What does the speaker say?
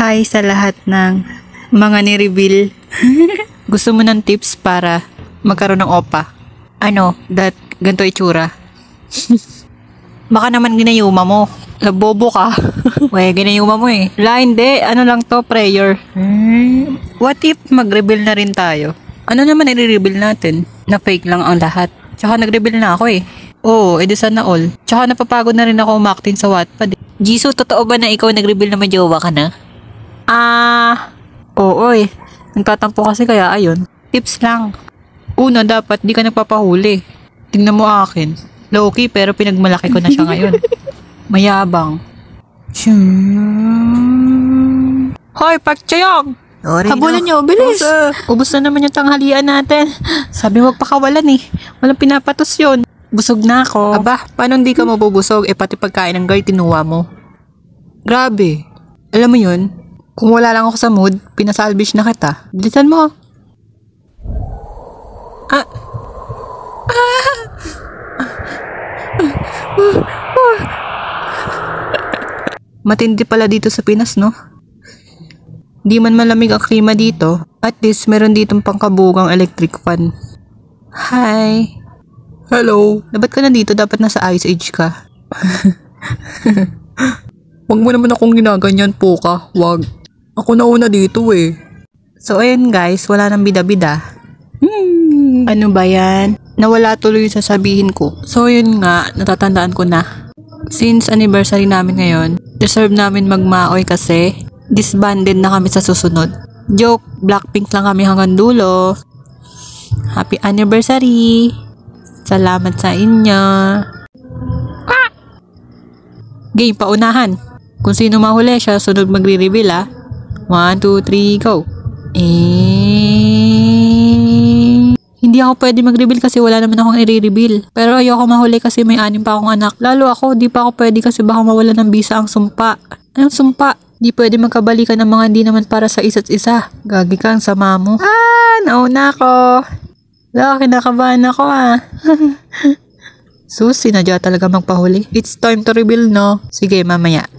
Hi sa lahat ng mga ni-reveal. Gusto mo ng tips para magkaroon ng opa? Ano, ganito itsura? Baka naman ginayuma mo. Bobo ka. Wey, ginayuma mo eh. Hindi. Ano lang to, prayer. What if mag-reveal na rin tayo? Ano naman i-reveal natin? Na fake lang ang lahat. Tsaka nag-reveal na ako eh. Oo, edi sana all. Tsaka napapagod na rin ako umakting sa Wattpad eh. Jisoo, totoo ba na ikaw nag-reveal na may jowa ka na? Oo eh. Nagtatampo kasi kaya ayun. Tips lang. Una, dapat di ka nagpapahuli. Tingnan mo akin. Low-key pero pinagmalaki ko na siya ngayon. Mayabang. Hoy, Pak Chayong! Habulan niyo, bilis! Ubus na naman yung tanghalian natin. Sabi wag pakawalan eh. Walang pinapatos yun. Busog na ako. Aba, paano hindi ka mabubusog? Pati pagkain ng girl, tinuwa mo. Grabe. Alam mo yun? Kung wala lang ako sa mood, pinasalbish na kita. Bilisan mo. Matindi pala dito sa Pinas, no? Di man malamig ang klima dito. At least, meron ditong pangkabugang electric fan. Hi! Hello! Dapat ka na dito? Dapat nasa Ice Age ka. Wag mo naman akong ginaganyan po ka. Wag. Ako na una dito eh. So, ayun guys. Wala nang bida-bida. Ano ba yan? Nawala tuloy yung sasabihin ko. So, yun nga. Natatandaan ko na. Since anniversary namin ngayon, deserve namin magmaoy kasi disbanded na kami sa susunod. Joke, Blackpink lang kami hanggang dulo. Happy anniversary! Salamat sa inyo. Game, paunahan. Kung sino mahuli siya, sunod magre-reveal 1, 2, 3, go. Hindi ako pwede mag-reveal kasi wala naman akong i-reveal. Pero ayoko mahuli kasi may 6 pa akong anak. Lalo ako, di pa ako pwede kasi baka mawala ng bisa ang sumpa. Anong sumpa? Di pwede magkabalikan ng mga hindi naman para sa isa't isa. Gagi ka ang sama mo. Nauna ako. Kinakabahan ako Sus, sinadya talaga magpahuli. It's time to reveal, no? Sige, mamaya.